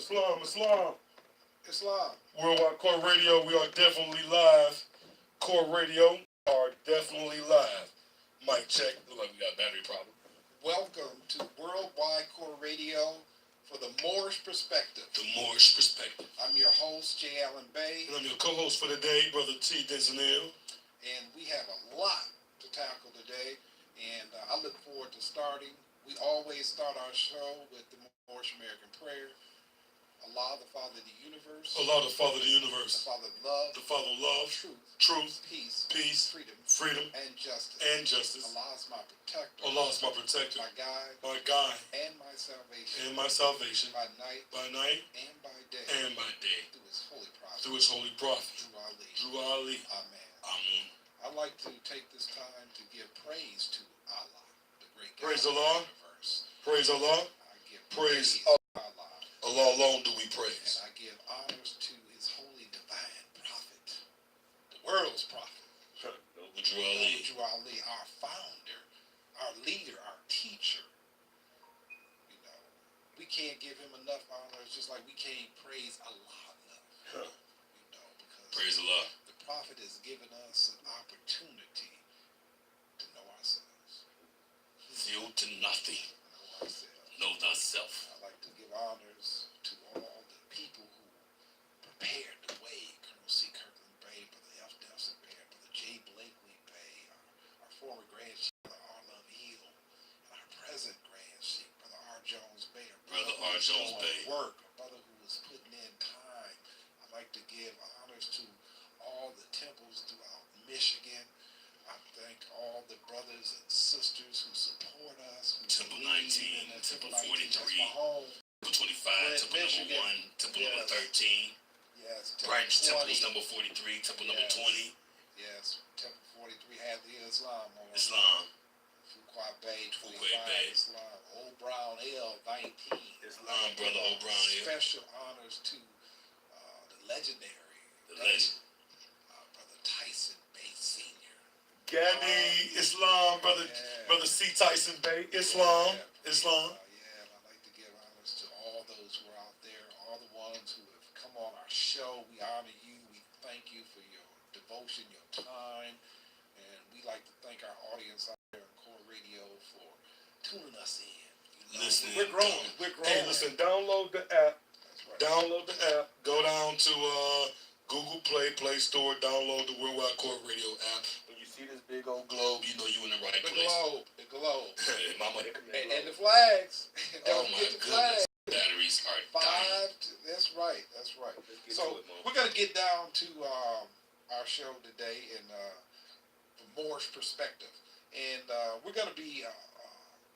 Islam. Worldwide Core Radio, we are definitely live. Core Radio are definitely live. Mic check. Look like we got a battery problem. Welcome to Worldwide Core Radio for the Moorish Perspective. The Moorish Perspective. I'm your host, J. Allen-Bey. And I'm your co-host for the day, Brother T. Denzel. And we have a lot to tackle today, and I look forward to starting. We always start our show with the Moorish American prayer. Allah, the Father of the universe. Allah, the Father of the universe. The Father of love. The Father of love. Truth. Peace. Freedom. And justice. Allah is my protector. Allah is my protector. My guide. And my salvation. By night. And by day. Through his holy prophet. Through Ali. Amen. I'd like to take this time to give praise to Allah, the great God Praise of Allah. the universe. Praise Allah. I give Praise Allah. Allah alone do we praise. And I give honors to his holy divine prophet, the world's prophet, Ali, our founder, our leader, our teacher. You know, we can't give him enough honors, just like we can't praise Allah enough. You know, because praise Allah. The prophet has given us an opportunity to know ourselves. Yield to nothing. Know ourselves. Know thyself. I'd like to give honors to all the people who prepared the way. Colonel C. Kirkland Bey, Brother F. Nelson Bey, Brother J. Blakely Bey, our former Grand Chief, Brother R. Love Hill, and our present Grand Chief, Brother R. Jones Bey, Brother R. Jones Bey. Work, a brother who was putting in time. I'd like to give honors to all the temples throughout Michigan. I thank all the brothers and sisters who support us. Temple 19, Temple 43, Temple 25, Temple number 1, Temple number 13. Yes. Branch Temples number 43, Temple number 20. Yes. Temple 43 had the Islam on it. Islam. Fuqua Bay 25. Bay. Islam. Old Brown L 19. Islam, Brother Old Brown L. Special honors to the legendary. Legend. Brother Tyson Bey Sr. Gandhi, Islam, Brother C. Tyson Bey, Islam. And I'd like to give honors to all those who are out there, all the ones who have come on our show. We honor you. We thank you for your devotion, your time. And we'd like to thank our audience out there on Core Radio for tuning us in. Listening. We're growing. Hey, listen, download the app. That's right. Download the app. Go down to Google Play Store. Download the Worldwide Core Radio app. When you see this big old globe, you know you're in the right place. The globe. Hey, Mama. And the flags. Oh my goodness. Batteries are dying. That's right. So we're going to get down to our show today in the Moorish perspective. And we're going to be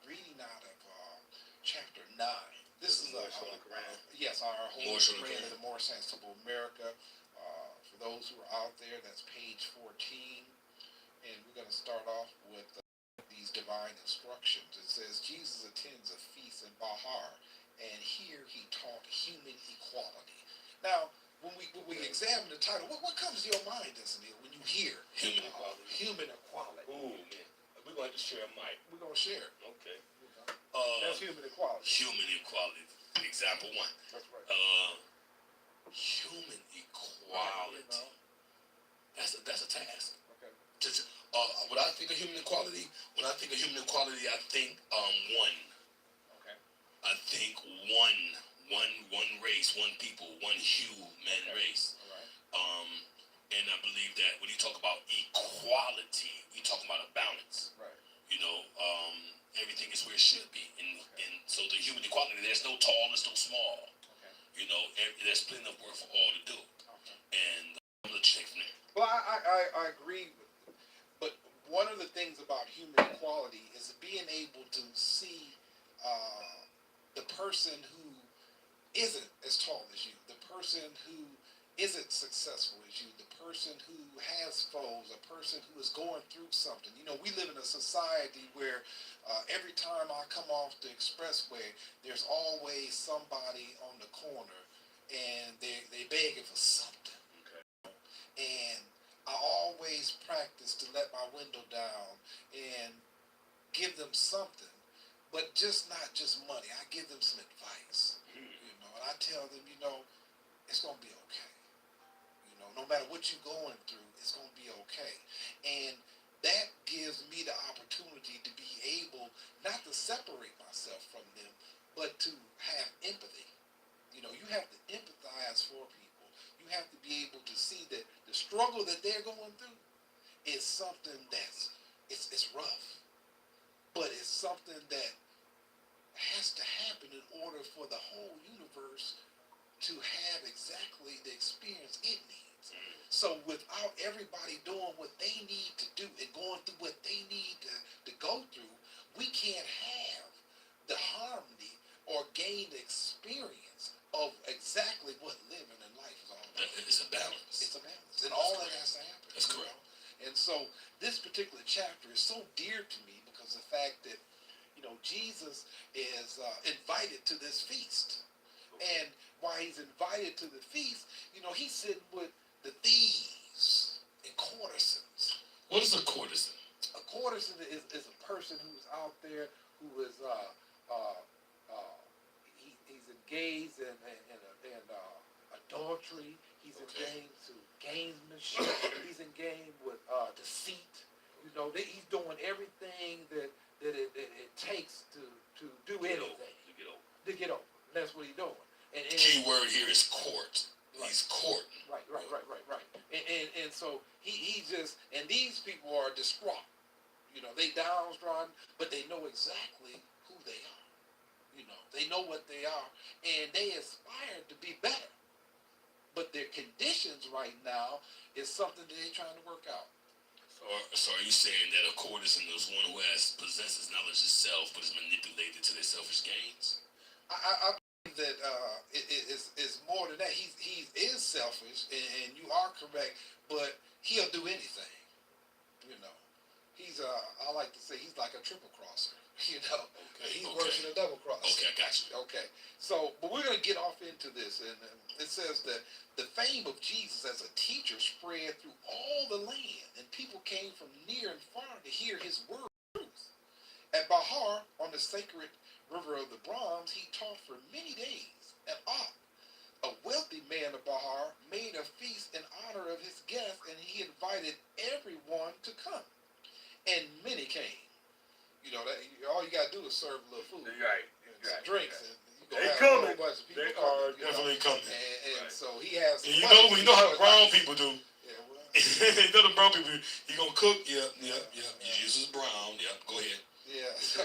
reading out of chapter 9. This is our Holy Grail of the Moorish Saints of America. For those who are out there, that's page 14. And we're going to start off with these divine instructions. It says, Jesus attends a feast in Bahar, and here he taught human equality. Now, when we examine the title, what comes to your mind, Denzel, when you hear human equality? Ooh, man. We're going to share a mic. We're going to share. Okay. That's human equality. Human equality. Example 1. That's right. Human equality. That's a task. Okay. When I think of human equality, I think one. Okay. I think one race, one people, one human race. All right. And I believe that when you talk about equality, you talk about a balance. Right. You know, everything is where it should be, and so the human equality. There's no tall, there's no small. Okay. You know, there's plenty of work for all to do. Okay. And I'm gonna check from there. Well, I agree with you. But one of the things about human equality is being able to see the person who isn't as tall as you, the person who isn't successful as you, the person who has foes, a person who is going through something. You know, we live in a society where every time I come off the expressway, there's always somebody on the corner, and they begging for something. Okay. And I always practice to let my window down and give them something, but not just money. I give them some advice. You know, and I tell them, it's going to be okay. No matter what you're going through, it's going to be okay. And that gives me the opportunity to be able not to separate myself from them, but to have empathy. You have to empathize for people. You have to be able to see that the struggle that they're going through is something it's rough, but it's something that has to happen in order for the whole universe to have exactly the experience it needs. So without everybody doing what they need to do and going through what they need to go through, we can't have the harmony or gain the experience of exactly what living in life is all about. It's a balance. It's a balance. And all that has to happen. That's correct. And so this particular chapter is so dear to me because of the fact that, Jesus is invited to this feast. And while he's invited to the feast, he's sitting with the thieves and courtesans. What is a courtesan? A courtesan is a person who's out there who is he's engaged in adultery. He's engaged to gamesmanship. He's engaged with deceit. He's doing everything that it takes to do anything. To get over. That's what he's doing. And key word here is court. Right. He's courting. Right. And so he just, and these people are distraught. They downtrodden, but they know exactly who they are. They know what they are, and they aspire to be better. But their conditions right now is something that they're trying to work out. So are you saying that a courtesan is one who possesses knowledge of self, but is manipulated to their selfish gains? I believe that it's more than that. He is selfish, and you are correct, but he'll do anything. He's I like to say he's like a triple crosser. He's worse than a double crosser. Okay, I got you. Okay, so but we're gonna get off into this, and it says that the fame of Jesus as a teacher spread through all the land, and people came from near and far to hear his word of truth. At Bahar, on the sacred river of the Brahms, he taught for many days. At Ak, a wealthy man of Bahar made a feast in honor of his guest, and he invited everyone to come. And many came. All you gotta do is serve a little food, right? Some drinks, and you They have coming. a whole bunch of people They coming, are definitely coming. And so he has. And you know how the brown people do. Yeah, well. You know the brown people. You gonna cook? Yep. Jesus is brown. Yep. Go ahead. Yeah. So,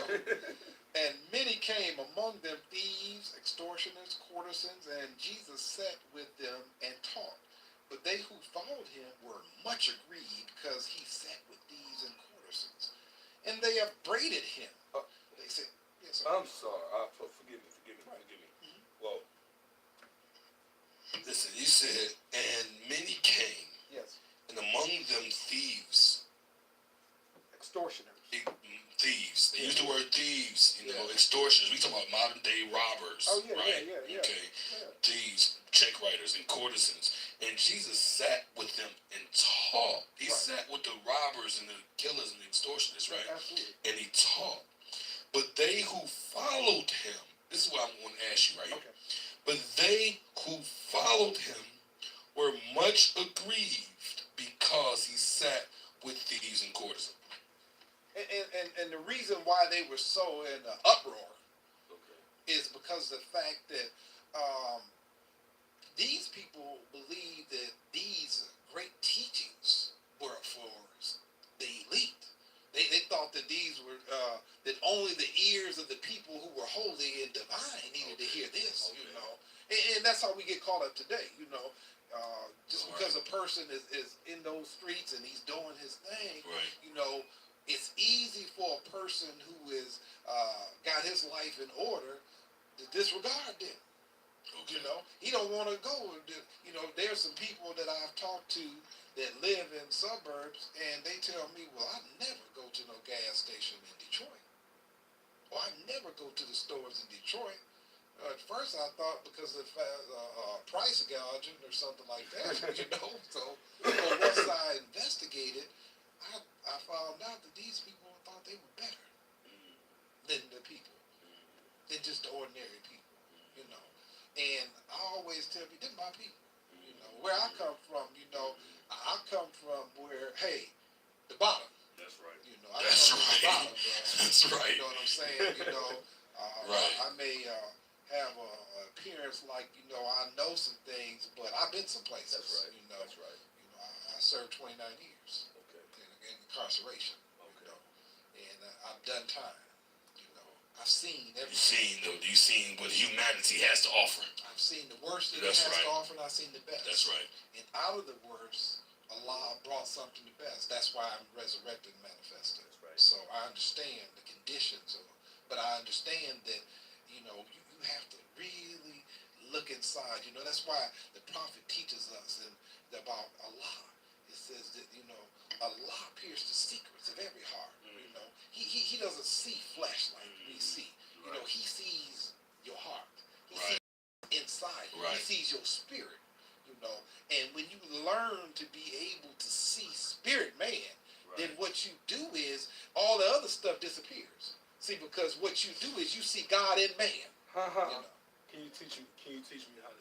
and many came, among them thieves, extortioners, courtesans, and Jesus sat with them and taught. But they who followed him were much aggrieved because he sat with thieves and courtesans. And they upbraided him. They said, yes, sir. I'm sorry. Forgive me. Mm-hmm. Well, Listen, you said, and many came. Yes. And among them thieves. Extortioners. Thieves. They use the word thieves, extortioners. We talk about modern day robbers. Oh, yeah, right? yeah. Okay. Yeah. Thieves, check writers, and courtesans. And Jesus sat with them and taught. He sat with the robbers and the killers and the extortioners, right? Absolutely. And he taught. But they who followed him, this is what I'm going to ask you right here. But they who followed him were much aggrieved because he sat with thieves and courtesans. And the reason why they were so in an uproar is because of the fact that these people believed that these great teachings were for the elite. They thought that these were that only the ears of the people who were holy and divine needed to hear this, and that's how we get caught up today, just because a person is in those streets and he's doing his thing, it's easy for a person who is got his life in order to disregard them. He don't want to go. There's some people that I've talked to that live in suburbs, and they tell me, well, I never go to no gas station in Detroit, or I never go to the stores in Detroit. At first I thought because of price gouging or something like that, So once I investigated, I found out that these people thought they were better than the people, than just the ordinary people, And I always tell people, they're my people. You know, where I come from, you know, I come from where, hey, the bottom. That's right. You know, I That's come from the right. bottom, bro. That's right. You know what I'm saying? You know, Right. I may have a appearance like, you know, I know some things, but I've been some places. That's right. You know, That's right. you know, I served 29 years Okay. in incarceration. Okay. You know, and I've done time. You know, I've seen You everything. seen what humanity has to offer. I've seen the worst that That's it has right. to offer, and I've seen the best. That's right. And out of the worst, Allah brought something the best. That's why I'm resurrected and manifested. That's right. So I understand the conditions of it, but I understand that, you know, you have to really look inside. You know, that's why the prophet teaches us about Allah. It says that, you know, Allah pierces the secrets of every heart. You know, he doesn't see flesh like we see. You know, he sees your heart. He Right. sees inside. Right. He sees your spirit. You know, and when you learn to be able to see spirit man, then what you do is all the other stuff disappears. See, because what you do is you see God in man. You know. Can you teach me how to?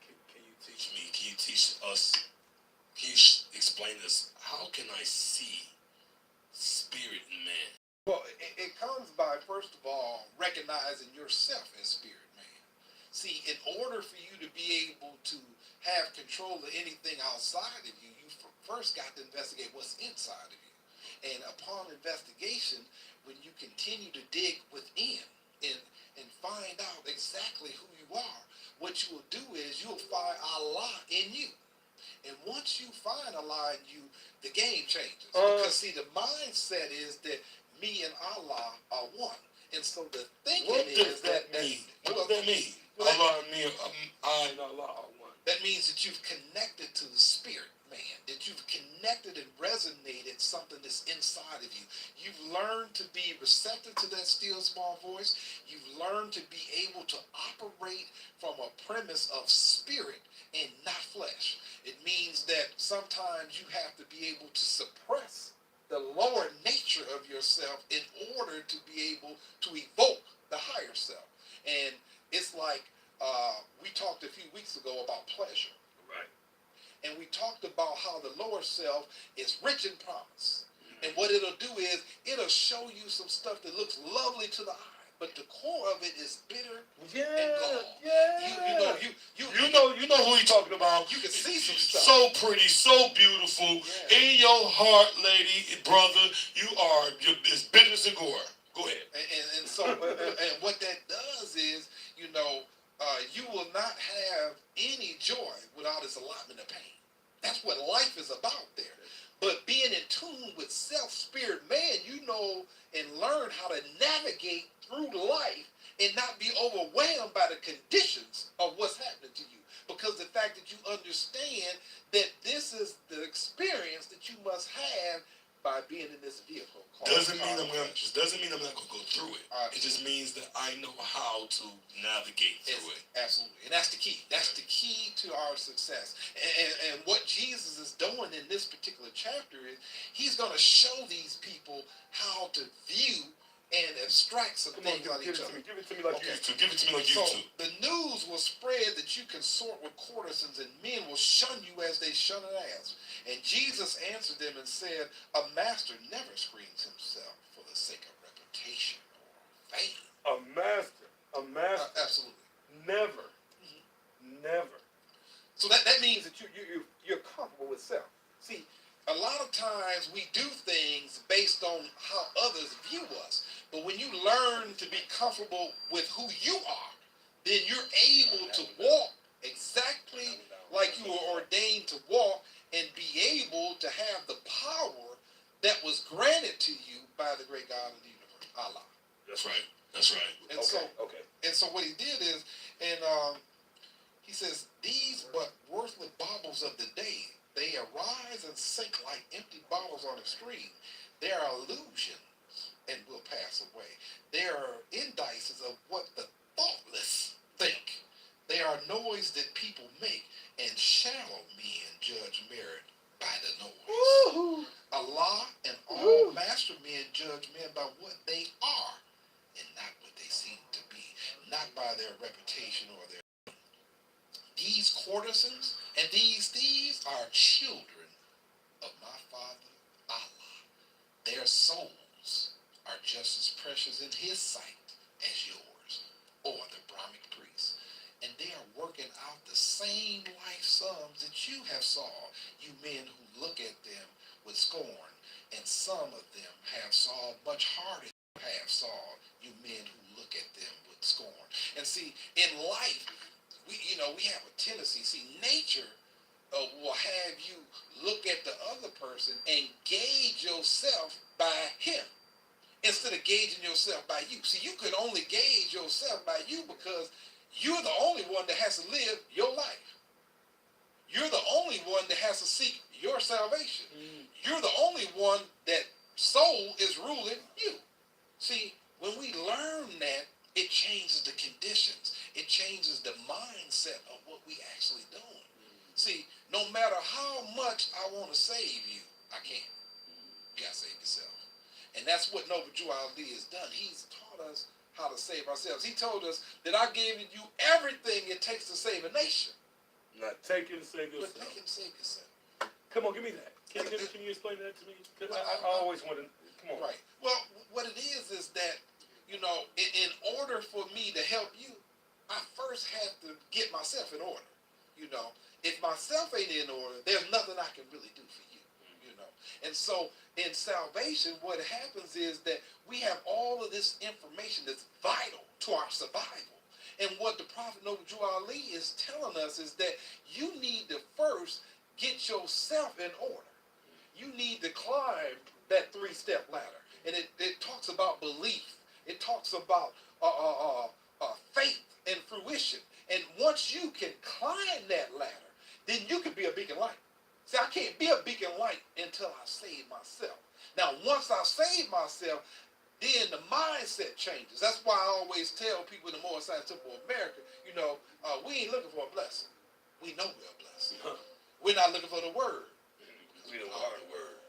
Can you teach Teach me. Can you teach us? Can you explain this? How can I see spirit in man? Well, it comes by, first of all, recognizing yourself as spirit man. See, in order for you to be able to have control of anything outside of you, you first got to investigate what's inside of you. And upon investigation, when you continue to dig within and find out exactly who you are, what you will do is you'll find Allah in you. And once you find Allah in you, the game changes. Because see, the mindset is that me and Allah are one. And so the thinking What is does that mean? What does that mean? Well, Allah and me, I and Allah are one? that means that you've connected to the spirit man, that you've connected and resonated something that's inside of you. You've learned to be receptive to that still small voice. You've learned to be able to operate from a premise of spirit and not flesh. It means that sometimes you have to be able to suppress the lower nature of yourself in order to be able to evoke the higher self. And it's like we talked a few weeks ago about pleasure. Right. And we talked about how the lower self is rich in promise. And what it'll do is it'll show you some stuff that looks lovely to the eye, but the core of it is bitter and gall. You know who you talking about. You can see some stuff. so pretty, so beautiful. Yeah. In your heart, lady, brother, you're as bitter as a gore. Go ahead. And so and what that does is, you know, you will not have any joy without its allotment of pain. That's what life is about there. But being in tune with self, spirit, man, you know and learn how to navigate through life and not be overwhelmed by the conditions of what's happening to you. Because the fact that you understand that this is the experience that you must have by being in this vehicle. Doesn't mean I'm not gonna go through it. It just means that I know how to navigate through it. Absolutely, and that's the key. That's the key to our success. And what Jesus is doing in this particular chapter is he's going to show these people how to view and abstract some things on each other. Give it to me like you used to. Give it to me like you So do. the news will spread that you consort with courtesans, and men will shun you as they shun an ass. And Jesus answered them and said, a master never screens himself for the sake of reputation or fame. A master. Absolutely. Never. So that means that you're comfortable with self. See, a lot of times we do things based on how others view us. But when you learn to be comfortable with who you are, then you're able to walk exactly like you were ordained to walk and be able to have the power that was granted to you by the great God of the universe, Allah. That's right. That's right. And Okay. so what he did is, and he says, these but worthless baubles of the day, they arise and sink like empty bottles on a stream. They are illusions and will pass away. They are indices of what the thoughtless think. They are noise that people make, and shallow men judge merit by the noise. Woo-hoo. Allah and all master men judge men by what they are and not what they seem to be, not by their reputation or their these courtesans and these thieves are children of my Father Allah. Their souls are just as precious in his sight as yours, or the Brahmic priests. And they are working out the same life sums that you have solved, you men who look at them with scorn. And some of them have solved much harder than you have solved, you men who look at them with scorn. And see, in life, we have a tendency, nature will have you look at the other person and gauge yourself by him instead of gauging yourself by you. See, you could only gauge yourself by you because you're the only one that has to live your life. You're the only one that has to seek your salvation. You're the only one that soul is ruling you. See, when we learn that, it changes the conditions. It changes the mindset of what we actually doing. See, no matter how much I want to save you, I can't. You got to save yourself. And that's what Noble Drew Ali has done. He's taught us how to save ourselves. He told us that I gave you everything it takes to save a nation. Not take it to save yourself. But take it and save yourself. Come on, give me that. Can you explain that to me? Because I always want to. Come on. Right. Well, what it is that, in order for me to help you, I first have to get myself in order. If myself ain't in order, there's nothing I can really do for you. And so in salvation, what happens is that we have all of this information that's vital to our survival. And what the Prophet Noble Drew Ali is telling us is that you need to first get yourself in order. You need to climb that 3-step ladder. And it talks about belief. It talks about faith and fruition. And once you can climb that ladder, then you can be a beacon light. See, I can't be a beacon light until I save myself. Now, once I save myself, then the mindset changes. That's why I always tell people in the Moorish Temple of America, we ain't looking for a blessing. We know we're a blessing. We're not looking for the word. We don't want the word.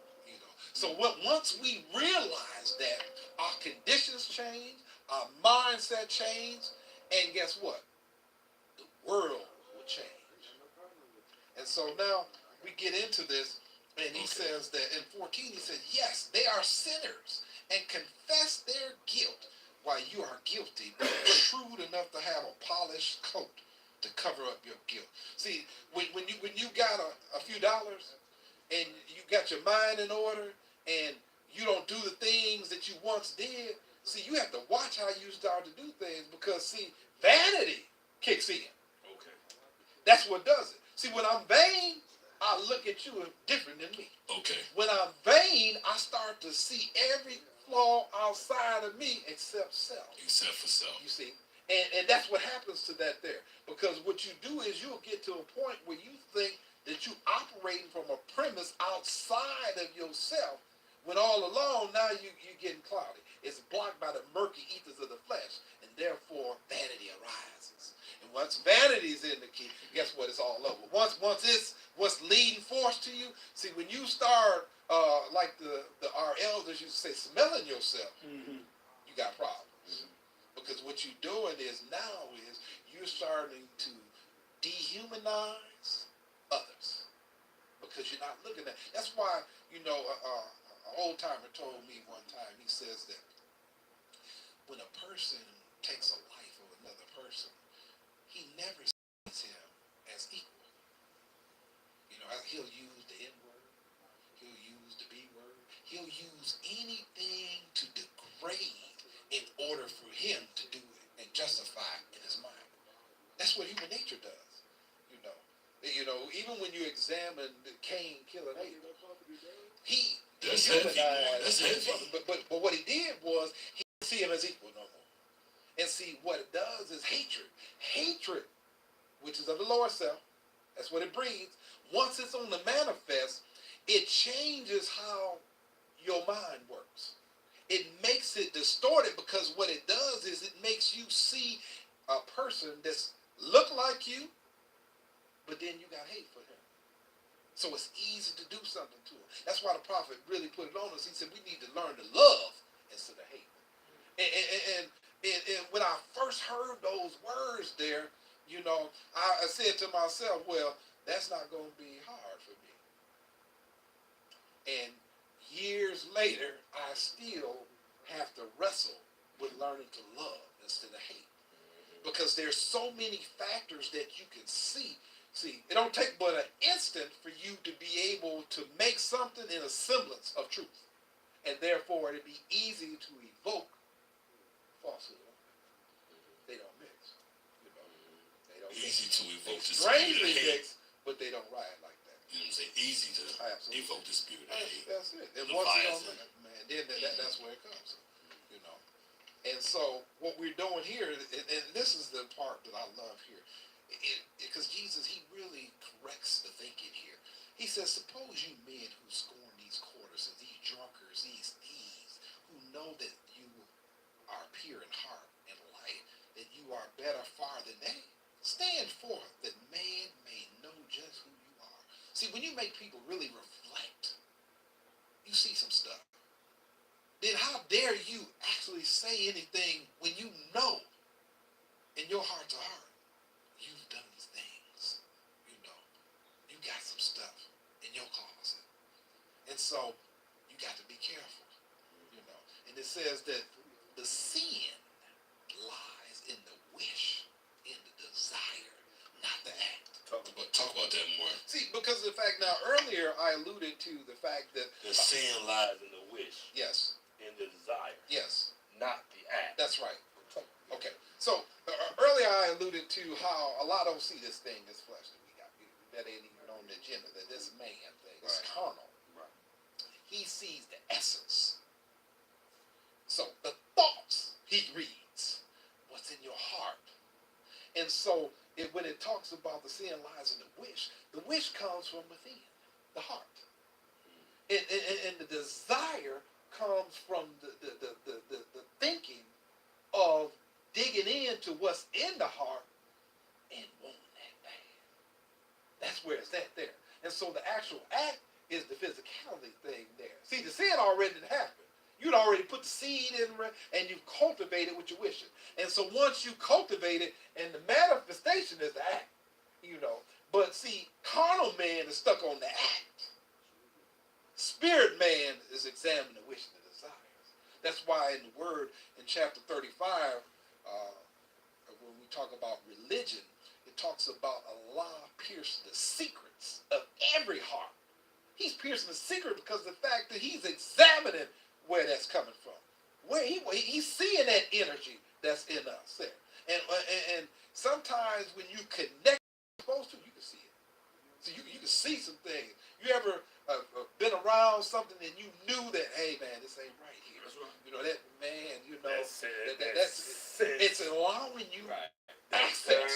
So once we realize that, our conditions change, our mindset change, and guess what? The world will change. And so now we get into this, and he says that in 14, he said, yes, they are sinners and confess their guilt while you are guilty, but shrewd enough to have a polished coat to cover up your guilt. See, when you got a few dollars and you got your mind in order and you don't do the things that you once did, see, you have to watch how you start to do things because, see, vanity kicks in. Okay. That's what does it. See, when I'm vain, I look at you as different than me. Okay. When I'm vain, I start to see every flaw outside of me except self. Except for self. You see? And that's what happens to that there. Because what you do is you'll get to a point where you think that you're operating from a premise outside of yourself, when all along now you're getting cloudy. It's blocked by the murky ethers of the flesh, and therefore vanity arises. And once vanity is in the key, guess what? It's all over. Once it's what's leading force to you. See, when you start like our elders used to say, smelling yourself, you got problems. Because what you're doing is you're starting to dehumanize others because you're not looking at. That's why an old timer told me one time. He says that when a person takes a life of another person, he never sees him as equal. He'll use the N word, he'll use the B word, he'll use anything to degrade in order for him to do it and justify it in his mind. That's what human nature does. Even when you examine Cain killing Abel, he humanized. But what he did was he didn't see him as equal no more. And see, what it does is hatred. Hatred, which is of the lower self, that's what it breeds. Once it's on the manifest, it changes how your mind works. It makes it distorted because what it does is it makes you see a person that's look like you, but then you got hate for him. So it's easy to do something to him. That's why the prophet really put it on us. He said we need to learn to love instead of hate. And when I first heard those words there, You know, I said to myself, well, that's not going to be hard for me. And years later, I still have to wrestle with learning to love instead of hate. Because there's so many factors that you can see. See, it don't take but an instant for you to be able to make something in a semblance of truth. And therefore, it'd be easy to evoke falsehood. They don't mix. You know, they don't Easy mix. to evoke the spirit of Strangely hate. mix, but they don't ride like that. You know what I'm saying? Easy to Absolutely. evoke the spirit of hate. That's it. And The once you bias don't, man, then that's where it comes. You know. And so what we're doing here, and this is the part that I love here, because Jesus, he really corrects the thinking here. He says, suppose you men who scorn these quarters and these drunkards, these thieves, who know that you are pure in heart and light, that you are better far than they, stand forth that man may know just who you are. See, when you make people really reflect, you see some stuff. Then how dare you actually say anything when you know in your heart to heart you've done these things? You know, you got some stuff in your closet. And so you got to be careful, you know. And it says that the sin lies in the wish, in the desire, not the act. Talk about that more. See, because of the fact, now earlier I alluded to the fact that The sin lies in the wish, yes, in the desire, yes, not the act. that's right. Okay, so earlier I alluded to how a lot don't see this thing, this flesh that we got. That ain't even on the agenda. That this man thing, it's Right. carnal. Right. He sees the essence. So the thoughts he reads, what's in your heart, and so when it talks about the sin lies in the wish comes from within, the heart, and the desire comes from the thinking of digging into what's in the heart and wanting that bad. That's where it's at there. And so the actual act is the physicality thing there. See, the sin already happened. You'd already put the seed in and you cultivate it with your wishing. And so once you cultivate it, and the manifestation is the act, you know. But see, carnal man is stuck on the act. Spirit man is examining the wish and the desires. That's why in the word in chapter 35, when we talk about religion, it talks about Allah piercing the secrets of every heart. He's piercing the secret because of the fact that he's examining where that's coming from. Where he's seeing that energy that's in us there. And sometimes when you connect supposed to, you can see it. So you can see some things. You ever been around something and you knew that, hey man, this ain't right here. That's right. You know, that man, you know, That's it's allowing you right. access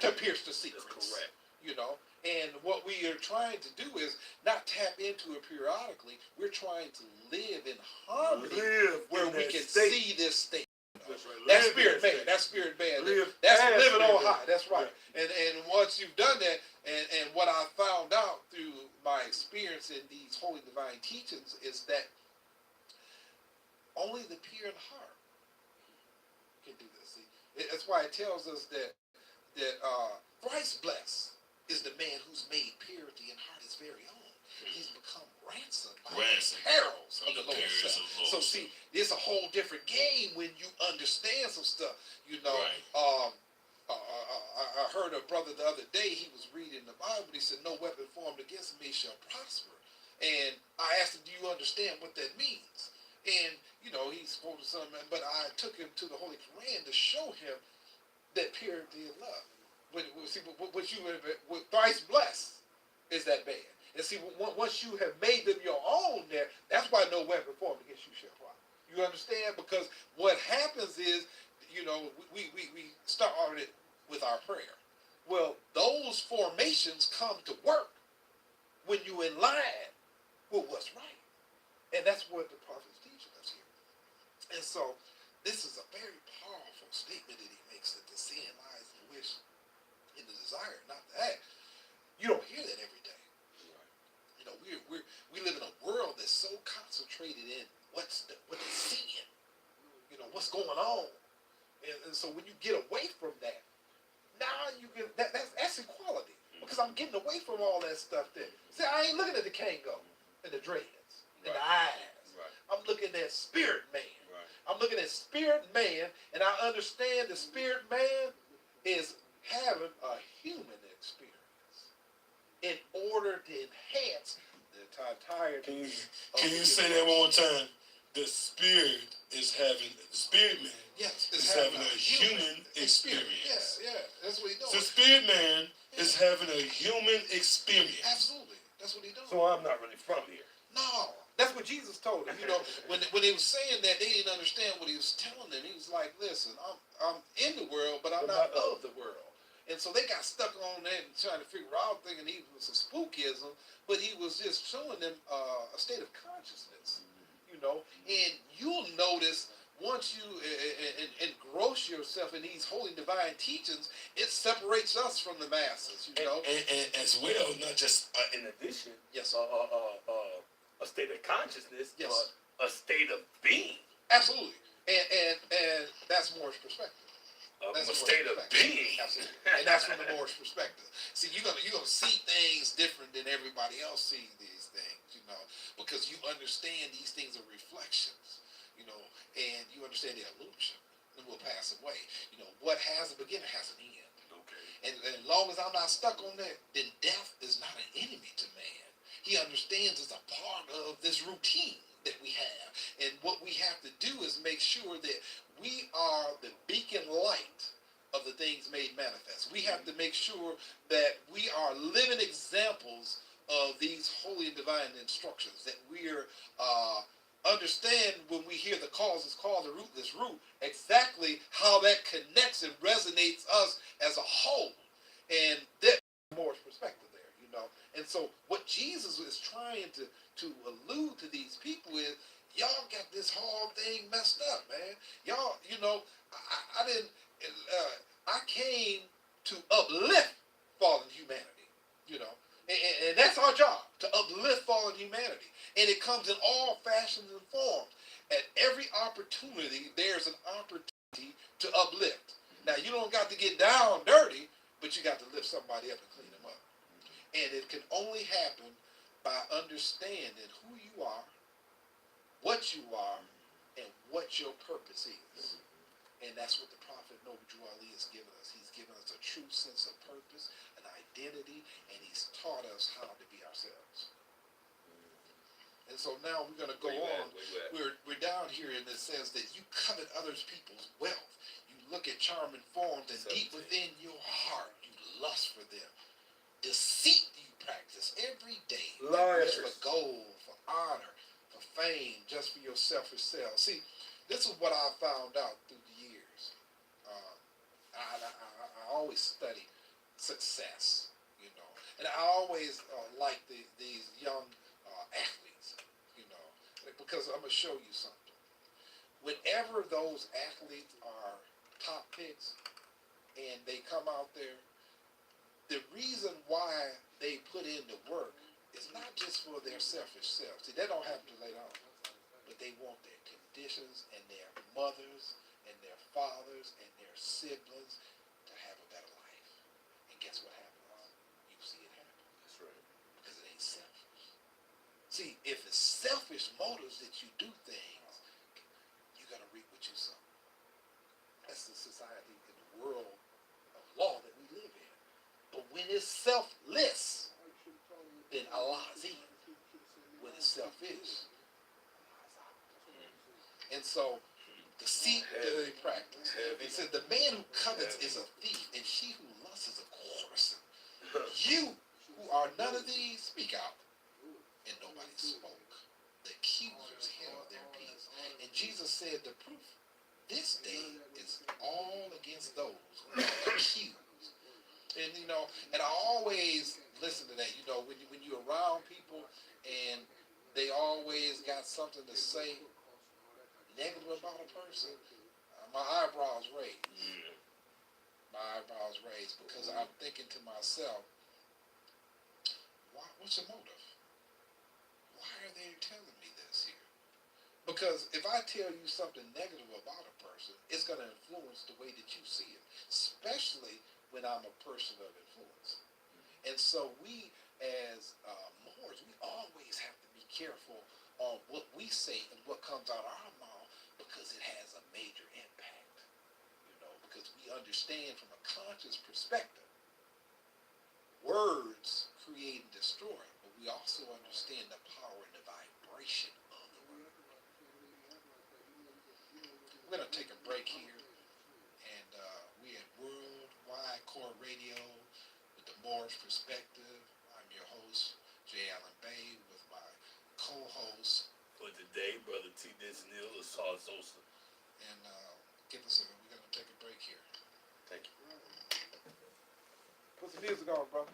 to pierce the secrets. That's correct. You know, and what we are trying to do is not tap into it periodically. We're trying to live in harmony where we can see this state. That's right. That's spirit man. That's spirit man. That's living on high. That's right. And once you've done that, and what I found out through my experience in these holy divine teachings is that only the pure in heart can do this. See, that's why it tells us that thrice blessed is the man who's made purity in heart his very own. He's become ransomed by the perils of the Lord's self. So see, it's a whole different game when you understand some stuff. You know, Right. I heard a brother the other day, he was reading the Bible, he said, no weapon formed against me shall prosper. And I asked him, do you understand what that means? And, you know, he spoke to something, but I took him to the Holy Quran to show him that purity and love. What you with thrice blessed is that bad. And see, once you have made them your own there, that's why no weapon formed against you shall prosper. You understand? Because what happens is, you know, we started with our prayer. Well, those formations come to work when you in line with what's right. And that's what the prophet's teaching us here. And so, this is a very powerful statement that he makes, that the sin lies in the wish, in the desire, not the act. You don't hear that every day. You know, we live in a world that's so concentrated in what it's seeing. You know, what's going on. And so when you get away from that, now you I'm getting away from all that stuff there. See, I ain't looking at the Kango and the dreads and the eyes. Right. I'm looking at spirit man. Right. I'm looking at spirit man, and I understand the spirit man is having a human experience in order to enhance the entirety. Can you say that one more time? The spirit man Yes, is having a human experience. Yeah, that's what he's doing. The spirit man is having a human experience. Absolutely, that's what he's doing. So I'm not really from here. No, that's what Jesus told them. You know, when he was saying that, they didn't understand what he was telling them. He was like, "Listen, I'm in the world, but I'm not of the world." And so they got stuck on that and trying to figure out, thinking he was a spookism, but he was just showing them a state of consciousness. You know, and you'll notice once you engross yourself in these holy divine teachings, it separates us from the masses. You know, and as well, not just In addition, yes, a state of consciousness, yes, but a state of being. absolutely, and that's Moorish perspective. That's a state of being. Absolutely. And that's from the Moorish perspective. See, you're gonna see things different than everybody else sees these things, you know, because you understand these things are reflections, you know, and you understand the illusion and will pass away. You know, what has a beginning has an end. Okay. And as long as I'm not stuck on that, then death is not an enemy to man. He understands it's a part of this routine that we have. And what we have to do is make sure that we are the beacon light of the things made manifest. We have to make sure that we are living examples of these holy and divine instructions, that we're understand when we hear the cause is called, the root is root, exactly how that connects and resonates us as a whole. And that's more perspective there, you know. And so what Jesus is trying to allude to these people is, y'all got this whole thing messed up, man. Y'all, you know, I came to uplift fallen humanity, you know. And that's our job, to uplift fallen humanity. And it comes in all fashions and forms. At every opportunity, there's an opportunity to uplift. Now, you don't got to get down dirty, but you got to lift somebody up and clean them up. And it can only happen by understanding who you are, what you are, and what your purpose is. And that's what the prophet Noble Drew Ali has given us. He's given us a true sense of purpose, an identity, and he's taught us how to be ourselves. And so now we're going to go on. We're down here, and it says that you covet other people's wealth. You look at charming forms, and deep within your heart, you lust for them. Deceit you practice every day. Liars. For gold, for honor, for fame, just for your selfish self. See, this is what I found out through the years. I always study success, you know, and I always like these young athletes, you know, because I'm gonna show you something. Whenever those athletes are top picks and they come out there, the reason why they put in the work is not just for their selfish self. See, that don't happen till later on, but they want their conditions and their mothers and their fathers and their siblings to have a better life. And guess what happens? You see it happen. That's right. Because it ain't selfish. See, if it's selfish motives that you do things, you're going to reap what you sow. That's the society and the world of law that we live in. But when it's selfless, then Allah is in. When it's selfish, Allah's out. And so, deceit that they practice. It said, the man who covets is a thief, and she who lusts is a courtesan. You who are none of these, speak out. And nobody spoke. The accusers held their peace. And Jesus said, the proof this day is all against those who are accused. And, you know, and I always listen to that, you know, when you're around people and they always got something to say negative about a person, my eyebrows raised. My eyebrows raised because I'm thinking to myself, what's the motive? Why are they telling me this here? Because if I tell you something negative about a person, it's going to influence the way that you see it, especially when I'm a person of influence. And so we, as Moors, we always have to be careful on what we say and what comes out of our mouth because it has a major impact. You know, because we understand from a conscious perspective, words create and destroy, but we also understand the power and the vibration of the word. We're going to take a break here, and we're at Worldwide Core Radio with the Moorish Perspective. I'm your host, J. Allen-Bey, with my co-host. For today, Brother T. Disney, Ausar Zoser. And we're going to take a break here. Thank you. Put some music on, brother.